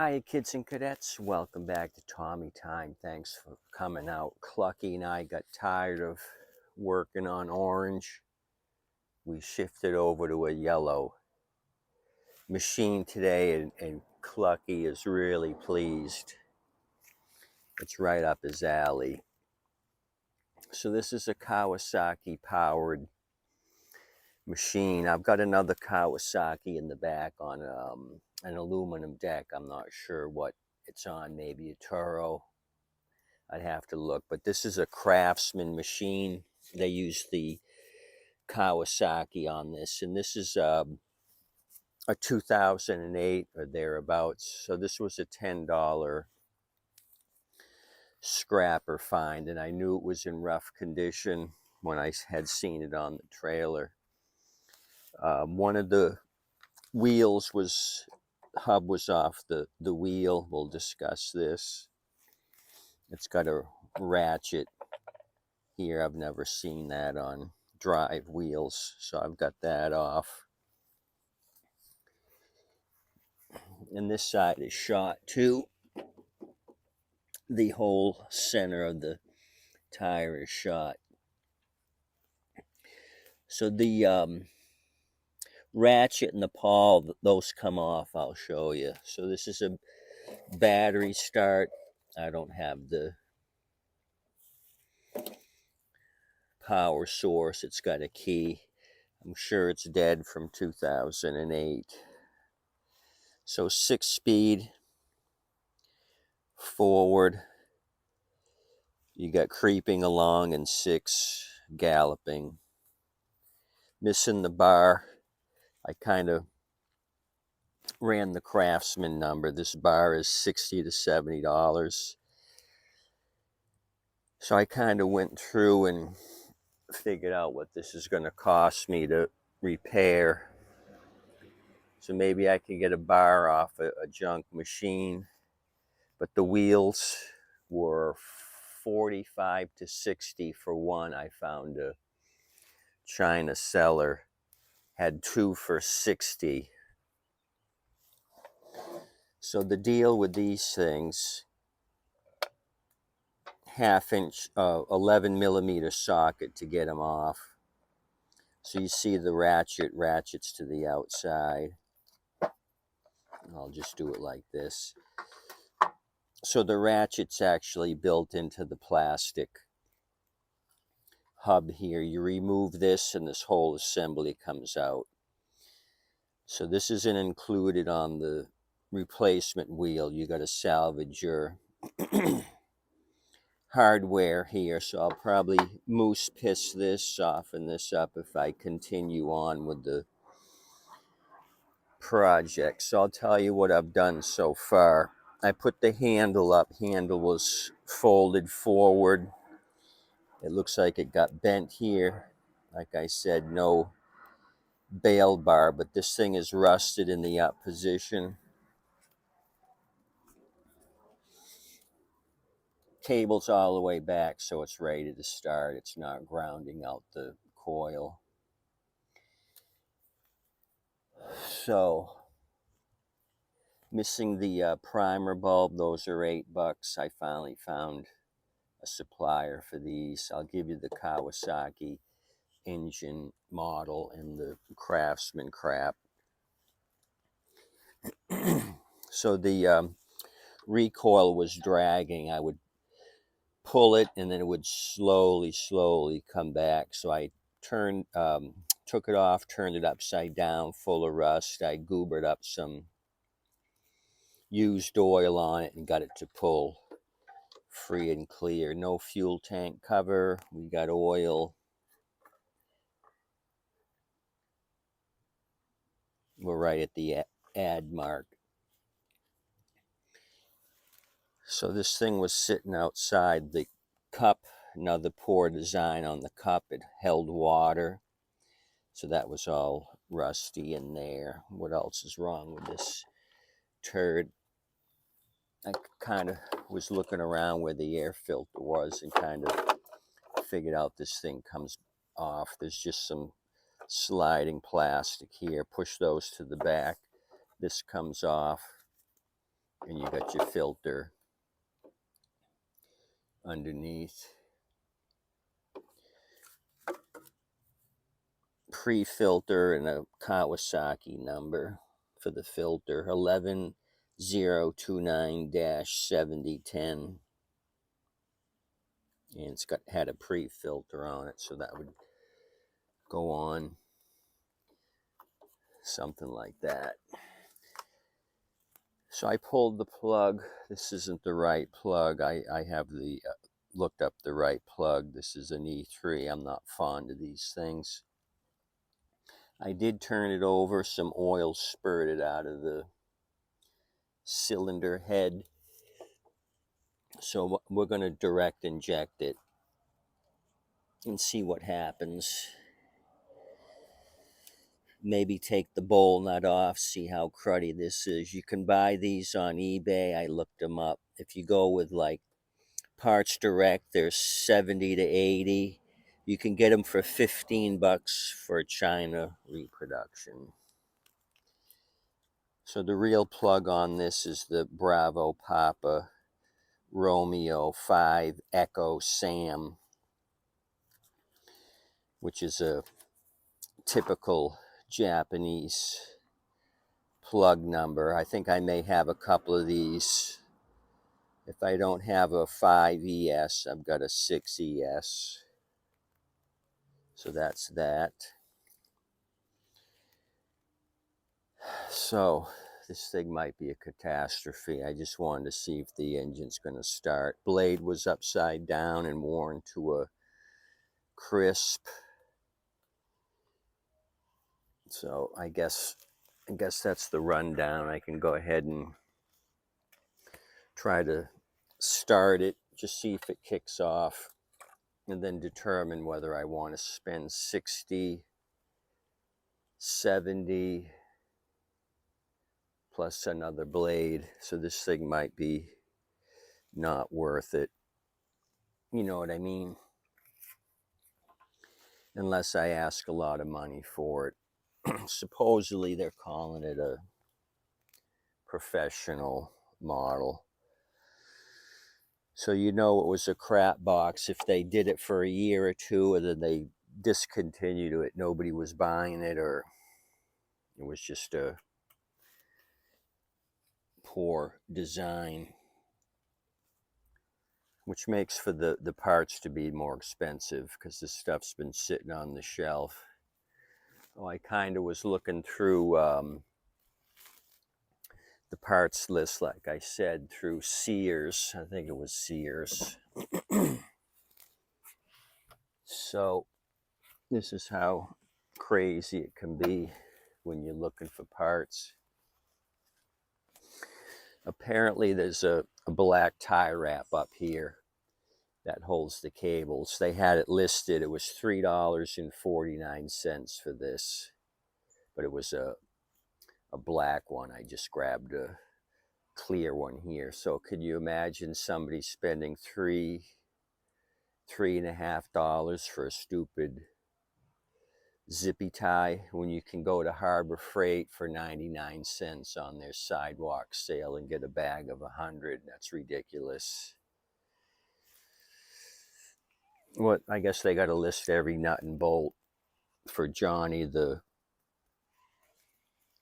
Hi, kids and cadets. Welcome back to Tommy Time. Thanks for coming out. Clucky and I got tired of working on orange. We shifted over to a yellow machine today, and Clucky is really pleased. It's right up his alley. So this is a Kawasaki powered machine. I've got another Kawasaki in the back on an aluminum deck. I'm not sure what it's on, maybe a Turo. I'd have to look, but this is a Craftsman machine. They use the Kawasaki on this, and this is a 2008 or thereabouts. So this was a $10 scrapper find, and I knew it was in rough condition when I had seen it on the trailer. One of the hub was off the wheel. We'll discuss this. It's got a ratchet here. I've never seen that on drive wheels, so I've got that off. And this side is shot too. The whole center of the tire is shot. So the ratchet and the pawl, those come off. I'll show you. So this is a battery start. I don't have the power source. It's got a key. I'm sure it's dead from 2008. So 6-speed forward. You got creeping along and 6 galloping. Missing the bar. I kind of ran the Craftsman number. This bar is $60 to $70. So I kind of went through and figured out what this is going to cost me to repair. So maybe I could get a bar off a junk machine. But the wheels were 45 to 60 for one. I found a China seller had 2 for 60. So the deal with these things, 1/2 inch 11 millimeter socket to get them off. So you see the ratchets to the outside. I'll just do it like this. So the ratchet's actually built into the plastic hub here. You remove this and this whole assembly comes out. So this isn't included on the replacement wheel. You got to salvage your hardware here. So I'll probably moose piss this, soften this up if I continue on with the project. So I'll tell you what I've done so far. I put the handle up. Handle was folded forward. It looks like it got bent here. Like I said, no bail bar, but this thing is rusted in the up position. Cable's all the way back, so it's ready to start. It's not grounding out the coil. So, missing the primer bulb. Those are $8. I finally found a supplier for these. I'll give you the Kawasaki engine model and the Craftsman crap. So the recoil was dragging. I would pull it and then it would slowly come back. So I took it off, turned it upside down, full of rust. I goobered up some used oil on it and got it to pull free and clear. No fuel tank cover. We got oil. We're right at the add mark. So this thing was sitting outside the cup. Another poor design on the cup. It held water. So that was all rusty in there. What else is wrong with this turd? I kind of was looking around where the air filter was and kind of figured out this thing comes off. There's just some sliding plastic here. Push those to the back. This comes off. and you got your filter underneath. Pre-filter and a Kawasaki number for the filter, 11029-7010, and it's had a pre-filter on it, so that would go on something like that. So I pulled the plug. This isn't the right plug. I have the looked up the right plug. This is an E3. I'm not fond of these things. I did turn it over. Some oil spurted out of the cylinder head. So we're going to direct inject it and see what happens. Maybe take the bowl nut off, see how cruddy this is. You can buy these on eBay. I looked them up. If you go with like Parts Direct, they're 70 to 80. You can get them for $15 for a China reproduction. So the real plug on this is the Bravo Papa Romeo 5 Echo Sam, which is a typical Japanese plug number. I think I may have a couple of these. If I don't have a 5ES, I've got a 6ES. So that's that. So this thing might be a catastrophe. I just wanted to see if the engine's going to start. Blade was upside down and worn to a crisp. So I guess that's the rundown. I can go ahead and try to start it, just see if it kicks off, and then determine whether I want to spend 60, 70 plus another blade. So this thing might be not worth it. You know what I mean? Unless I ask a lot of money for it. Supposedly they're calling it a professional model. So you know it was a crap box if they did it for a year or two and then they discontinued it. Nobody was buying it, or it was just a poor design, which makes for the parts to be more expensive because this stuff's been sitting on the shelf. Oh, I kind of was looking through the parts list, like I said, through Sears. I think it was Sears. So this is how crazy it can be when you're looking for parts. Apparently there's a black tie wrap up here that holds the cables. They had it listed. It was $3.49 for this, but it was a black one. I just grabbed a clear one here. So could you imagine somebody spending $3.50 for a stupid zippy tie when you can go to Harbor Freight for 99 cents on their sidewalk sale and get a bag of 100? That's ridiculous. What, I guess they got to list every nut and bolt for Johnny the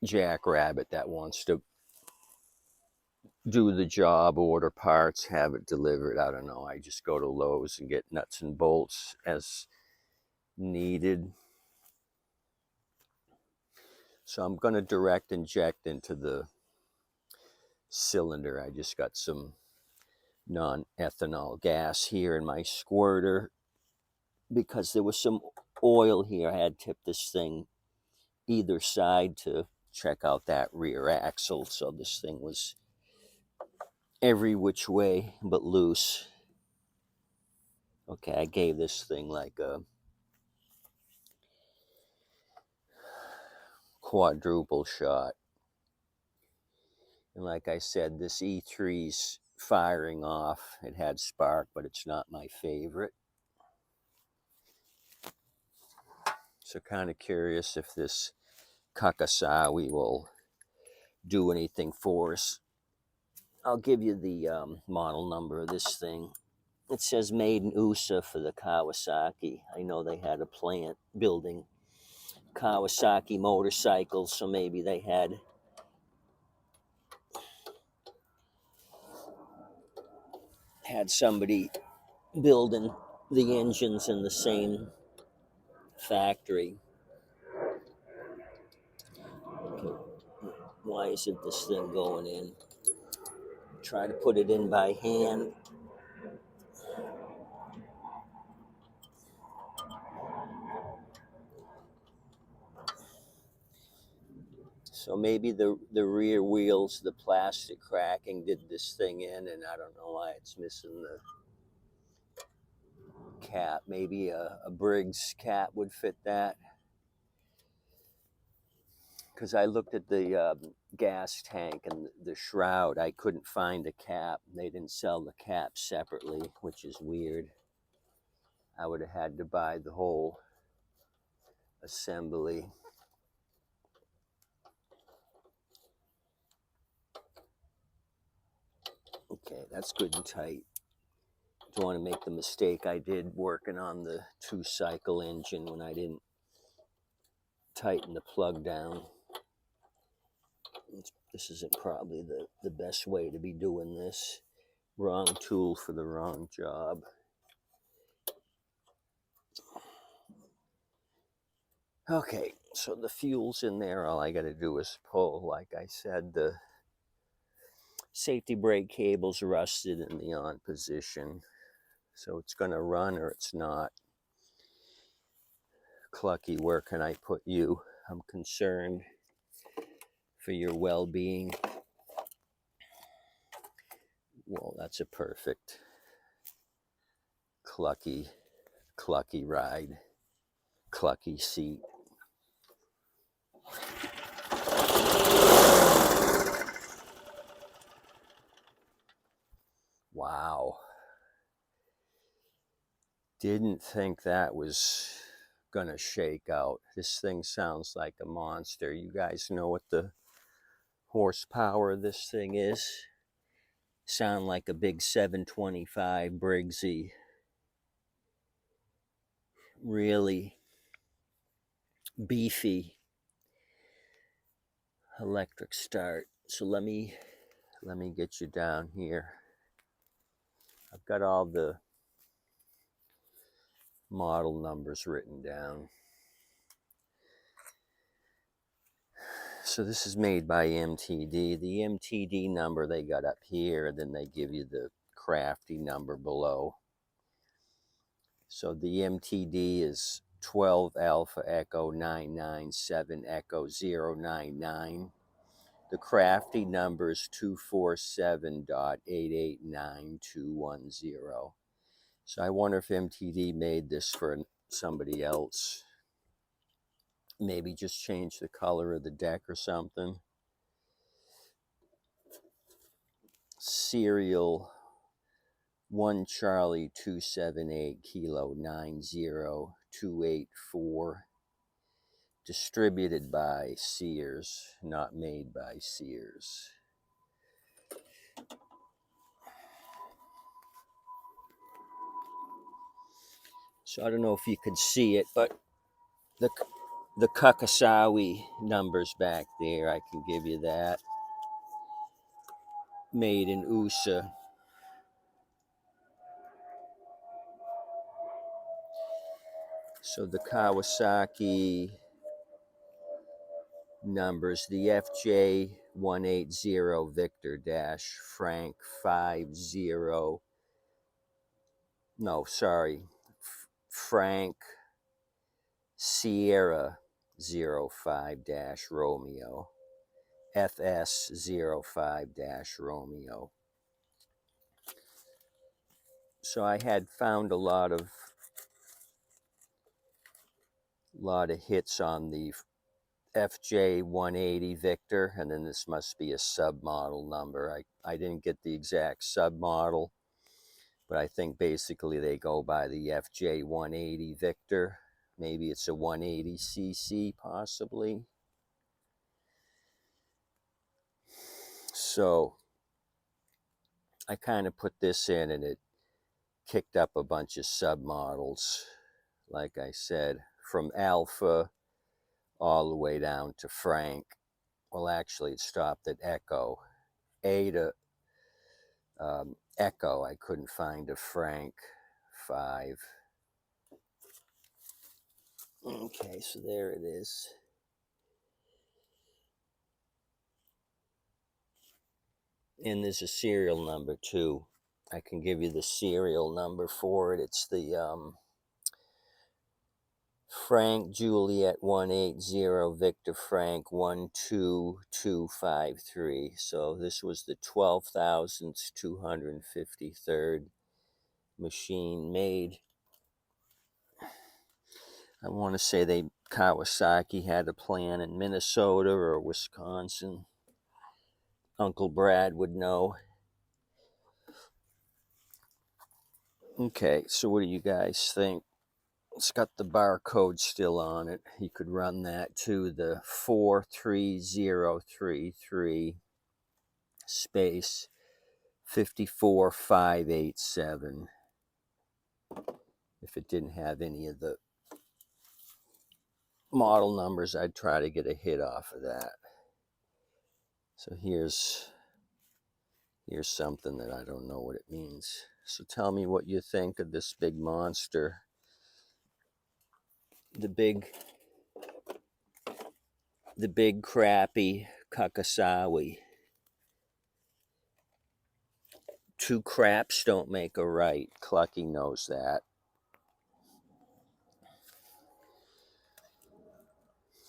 jackrabbit that wants to do the job, order parts, have it delivered. I don't know. I just go to Lowe's and get nuts and bolts as needed. So I'm going to direct inject into the cylinder. I just got some non-ethanol gas here in my squirter because there was some oil here. I had tipped this thing either side to check out that rear axle, so this thing was every which way but loose. Okay, I gave this thing like a quadruple shot, and like I said, this E3's firing off. It had spark, but it's not my favorite. So kind of curious if this Kawasaki will do anything for us. I'll give you the model number of this thing. It says made in USA for the Kawasaki. I know they had a plant building Kawasaki motorcycles, so maybe they had somebody building the engines in the same factory. Okay. Why isn't this thing going in? Try to put it in by hand. So maybe the rear wheels, the plastic cracking did this thing in, and I don't know why it's missing the cap. Maybe a Briggs cap would fit that. Because I looked at the gas tank and the shroud, I couldn't find a cap. They didn't sell the cap separately, which is weird. I would have had to buy the whole assembly. Okay, that's good and tight. Don't want to make the mistake I did working on the 2-cycle engine when I didn't tighten the plug down. This isn't probably the best way to be doing this. Wrong tool for the wrong job. Okay, so the fuel's in there. All I got to do is pull. Like I said, the safety brake cable's rusted in the on position. So it's going to run or it's not. Clucky, where can I put you? I'm concerned for your well-being. Well, that's a perfect clucky ride. Clucky seat. Wow. Didn't think that was gonna shake out. This thing sounds like a monster. You guys know what the horsepower of this thing is? Sound like a big 725 Briggsy. Really beefy electric start. So let me get you down here. I've got all the model numbers written down. So this is made by MTD. The MTD number they got up here, and then they give you the Crafty number below. So the MTD is 12 Alpha Echo 997 Echo 099. The Crafty number is 247.889210. So I wonder if MTD made this for somebody else. Maybe just change the color of the deck or something. Serial 1 Charlie 278 Kilo 90284. Distributed by Sears, not made by Sears. So I don't know if you could see it, but the Kawasaki numbers back there, I can give you that. Made in USA. So the Kawasaki numbers, the FJ 180 Victor dash Frank 50. No, sorry. Frank Sierra 05 Romeo. FS 05 Romeo. So I had found a lot of hits on the FJ 180 Victor, and then this must be a submodel number. I didn't get the exact submodel, but I think basically they go by the FJ 180 Victor. Maybe it's a 180cc possibly. So I kind of put this in and it kicked up a bunch of submodels, like I said, from Alpha all the way down to Frank. Well, actually, it stopped at Echo. A to Echo, I couldn't find a Frank 5. Okay, so there it is. And there's a serial number too. I can give you the serial number for it. It's the Frank Juliet 180 Victor Frank 12253. So this was the 12,253rd machine made. I want to say Kawasaki had a plant in Minnesota or Wisconsin. Uncle Brad would know. Okay, so what do you guys think? It's got the barcode still on it. You could run that to the 43033 space 54587. If it didn't have any of the model numbers, I'd try to get a hit off of that. So here's something that I don't know what it means. So tell me what you think of this big monster. The big crappy Kawasaki. Two craps don't make a right. Clucky knows that.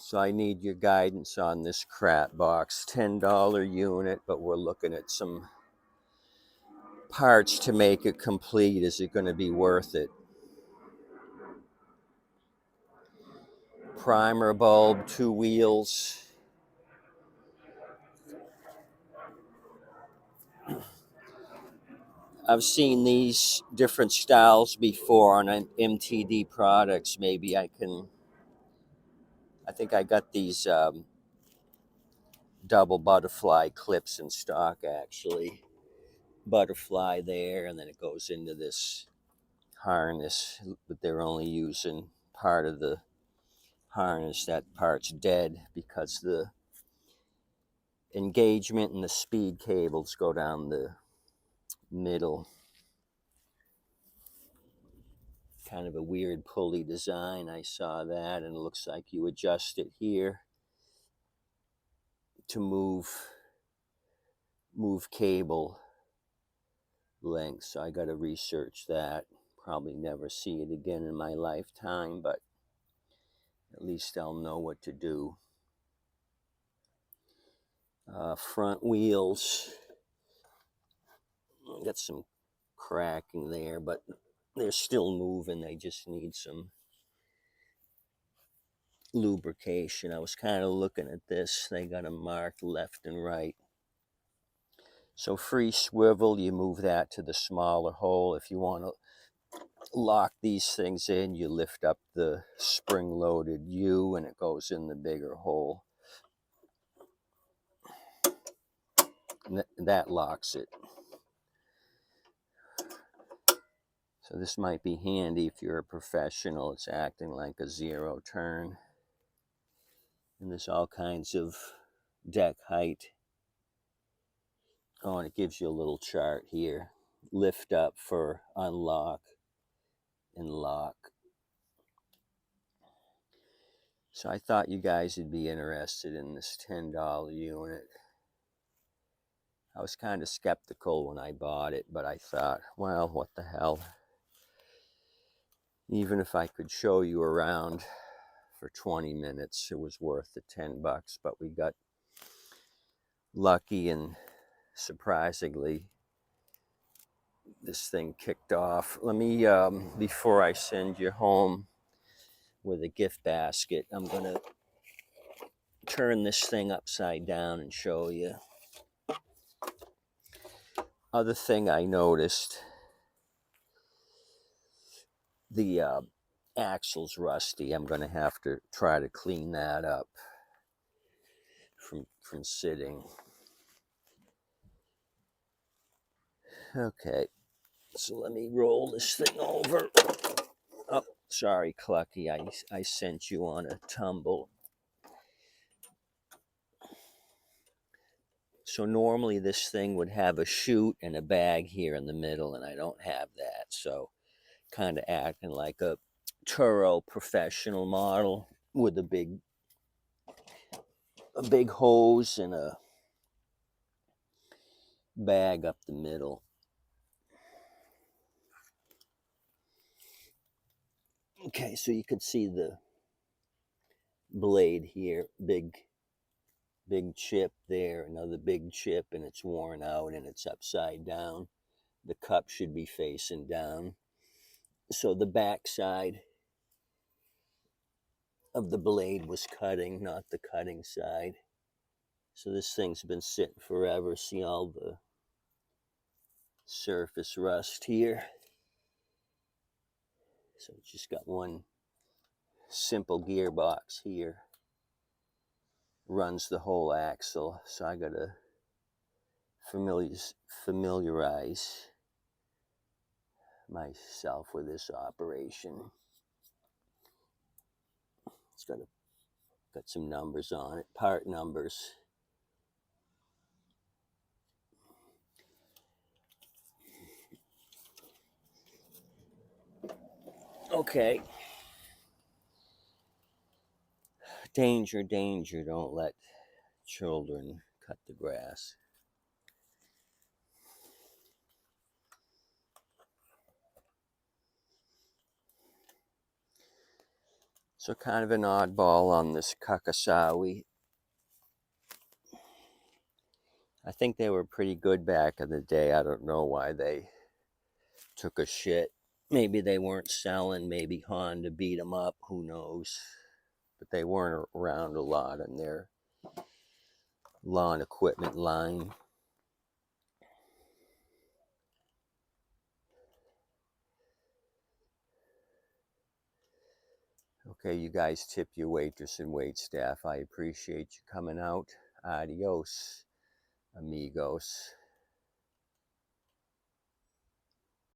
So I need your guidance on this crap box. $10 unit, but we're looking at some parts to make it complete. Is it going to be worth it? Primer bulb, 2 wheels. I've seen these different styles before on MTD products. Maybe I think I got these double butterfly clips in stock actually. Butterfly there, and then it goes into this harness, but they're only using part of the harness. That part's dead because the engagement and the speed cables go down the middle. Kind of a weird pulley design. I saw that, and it looks like you adjust it here to move cable length. So I got to research that. Probably never see it again in my lifetime, but at least I'll know what to do. Front wheels, got some cracking there, but they're still moving. They just need some lubrication. I was kind of looking at this. They got them marked left and right. So free swivel, you move that to the smaller hole. If you want to lock these things in, you lift up the spring-loaded U and it goes in the bigger hole. And that locks it. So this might be handy if you're a professional. It's acting like a 0 turn. And there's all kinds of deck height. Oh, and it gives you a little chart here. Lift up for unlock and lock. So I thought you guys would be interested in this $10 unit. I was kind of skeptical when I bought it, but I thought, well, what the hell? Even if I could show you around for 20 minutes, it was worth the $10. But we got lucky, and surprisingly, this thing kicked off. Let me, before I send you home with a gift basket, I'm going to turn this thing upside down and show you. Other thing I noticed, the axle's rusty. I'm going to have to try to clean that up from sitting. Okay, so let me roll this thing over. Oh, sorry, Clucky, I sent you on a tumble. So normally this thing would have a chute and a bag here in the middle, and I don't have that. So kind of acting like a Turo professional model with a big hose and a bag up the middle. Okay, so you can see the blade here, big chip there, another big chip, and it's worn out and it's upside down. The cup should be facing down. So the back side of the blade was cutting, not the cutting side. So this thing's been sitting forever. See all the surface rust here. So it's just got one simple gearbox here. Runs the whole axle. So I gotta familiarize myself with this operation. It's got some numbers on it, part numbers. Okay. Danger, danger, don't let children cut the grass. So kind of an oddball on this Kawasaki. I think they were pretty good back in the day. I don't know why they took a shit. Maybe they weren't selling. Maybe Honda beat them up. Who knows? But they weren't around a lot in their lawn equipment line. Okay, you guys tip your waitress and wait staff. I appreciate you coming out. Adios, amigos.